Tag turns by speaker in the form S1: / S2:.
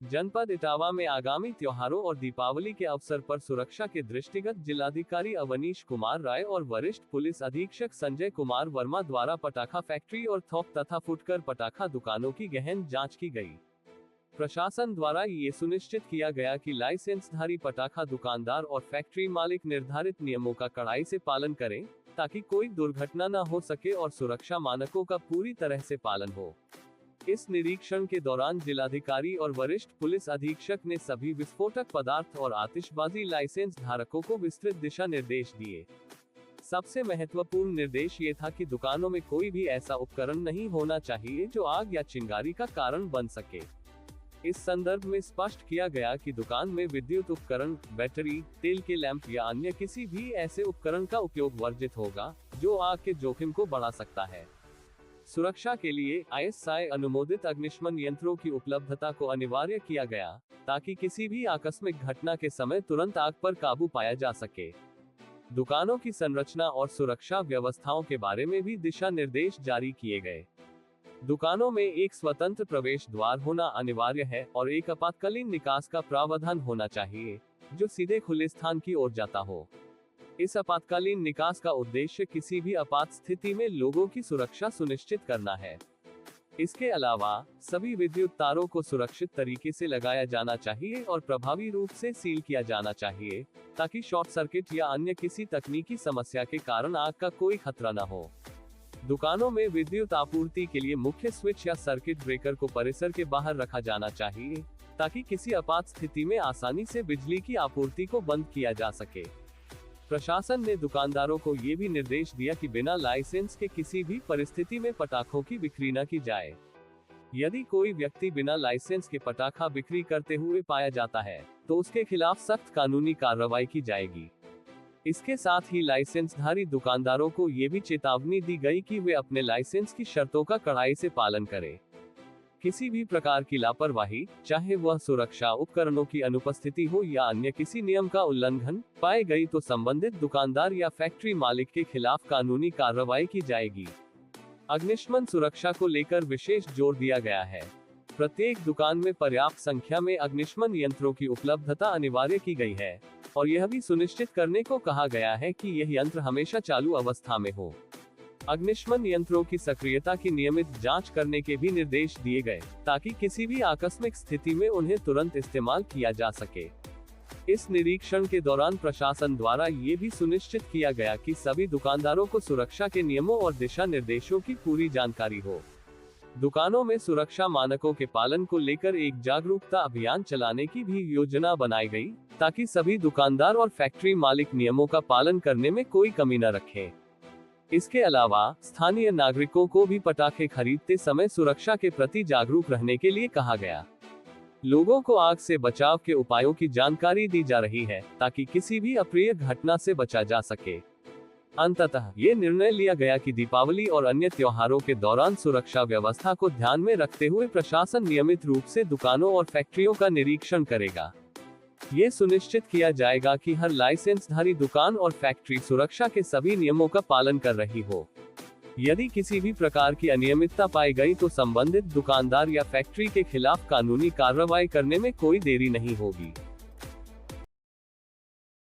S1: जनपद इटावा में आगामी त्योहारों और दीपावली के अवसर पर सुरक्षा के दृष्टिगत जिलाधिकारी अवनीश कुमार राय और वरिष्ठ पुलिस अधीक्षक संजय कुमार वर्मा द्वारा पटाखा फैक्ट्री और थोक तथा फुटकर पटाखा दुकानों की गहन जांच की गई। प्रशासन द्वारा ये सुनिश्चित किया गया कि लाइसेंसधारी पटाखा दुकानदार और फैक्ट्री मालिक निर्धारित नियमों का कड़ाई से पालन करें, ताकि कोई दुर्घटना न हो सके और सुरक्षा मानकों का पूरी तरह से पालन हो। इस निरीक्षण के दौरान जिलाधिकारी और वरिष्ठ पुलिस अधीक्षक ने सभी विस्फोटक पदार्थ और आतिशबाजी लाइसेंस धारकों को विस्तृत दिशा निर्देश दिए। सबसे महत्वपूर्ण निर्देश ये था कि दुकानों में कोई भी ऐसा उपकरण नहीं होना चाहिए जो आग या चिंगारी का कारण बन सके। इस संदर्भ में स्पष्ट किया गया कि दुकान में विद्युत उपकरण, बैटरी, तेल के लैंप या अन्य किसी भी ऐसे उपकरण का उपयोग वर्जित होगा जो आग के जोखिम को बढ़ा सकता है। सुरक्षा के लिए ISI अनुमोदित अग्निशमन यंत्रों की उपलब्धता को अनिवार्य किया गया, ताकि किसी भी आकस्मिक घटना के समय तुरंत आग पर काबू पाया जा सके। दुकानों की संरचना और सुरक्षा व्यवस्थाओं के बारे में भी दिशा निर्देश जारी किए गए। दुकानों में एक स्वतंत्र प्रवेश द्वार होना अनिवार्य है और एक आपातकालीन निकास का प्रावधान होना चाहिए, जो सीधे खुले स्थान की ओर जाता हो। इस आपातकालीन निकास का उद्देश्य किसी भी आपात स्थिति में लोगों की सुरक्षा सुनिश्चित करना है। इसके अलावा सभी विद्युत तारों को सुरक्षित तरीके से लगाया जाना चाहिए और प्रभावी रूप से सील किया जाना चाहिए, ताकि शॉर्ट सर्किट या अन्य किसी तकनीकी समस्या के कारण आग का कोई खतरा न हो। दुकानों में विद्युत आपूर्ति के लिए मुख्य स्विच या सर्किट ब्रेकर को परिसर के बाहर रखा जाना चाहिए, ताकि किसी आपात स्थिति में आसानी से बिजली की आपूर्ति को बंद किया जा सके। प्रशासन ने दुकानदारों को ये भी निर्देश दिया कि बिना लाइसेंस के किसी भी परिस्थिति में पटाखों की बिक्री न की जाए। यदि कोई व्यक्ति बिना लाइसेंस के पटाखा बिक्री करते हुए पाया जाता है, तो उसके खिलाफ सख्त कानूनी कार्रवाई की जाएगी। इसके साथ ही लाइसेंसधारी दुकानदारों को ये भी चेतावनी दी गई कि वे अपने लाइसेंस की शर्तों का कड़ाई से पालन करें। किसी भी प्रकार की लापरवाही, चाहे वह सुरक्षा उपकरणों की अनुपस्थिति हो या अन्य किसी नियम का उल्लंघन, पाई गई तो संबंधित दुकानदार या फैक्ट्री मालिक के खिलाफ कानूनी कार्रवाई की जाएगी। अग्निशमन सुरक्षा को लेकर विशेष जोर दिया गया है। प्रत्येक दुकान में पर्याप्त संख्या में अग्निशमन यंत्रों की उपलब्धता अनिवार्य की गई है और यह भी सुनिश्चित करने को कहा गया है कि यह यंत्र हमेशा चालू अवस्था में हो। अग्निशमन यंत्रों की सक्रियता की नियमित जांच करने के भी निर्देश दिए गए, ताकि किसी भी आकस्मिक स्थिति में उन्हें तुरंत इस्तेमाल किया जा सके। इस निरीक्षण के दौरान प्रशासन द्वारा ये भी सुनिश्चित किया गया कि सभी दुकानदारों को सुरक्षा के नियमों और दिशा निर्देशों की पूरी जानकारी हो। दुकानों में सुरक्षा मानकों के पालन को लेकर एक जागरूकता अभियान चलाने की भी योजना बनाई गई, ताकि सभी दुकानदार और फैक्ट्री मालिक नियमों का पालन करने में कोई कमी न रखें। इसके अलावा स्थानीय नागरिकों को भी पटाखे खरीदते समय सुरक्षा के प्रति जागरूक रहने के लिए कहा गया। लोगों को आग से बचाव के उपायों की जानकारी दी जा रही है, ताकि किसी भी अप्रिय घटना से बचा जा सके। अंततः ये निर्णय लिया गया कि दीपावली और अन्य त्योहारों के दौरान सुरक्षा व्यवस्था को ध्यान में रखते हुए प्रशासन नियमित रूप से दुकानों और फैक्ट्रियों का निरीक्षण करेगा। ये सुनिश्चित किया जाएगा कि हर लाइसेंसधारी दुकान और फैक्ट्री सुरक्षा के सभी नियमों का पालन कर रही हो। यदि किसी भी प्रकार की अनियमितता पाई गई तो संबंधित दुकानदार या फैक्ट्री के खिलाफ कानूनी कार्रवाई करने में कोई देरी नहीं होगी।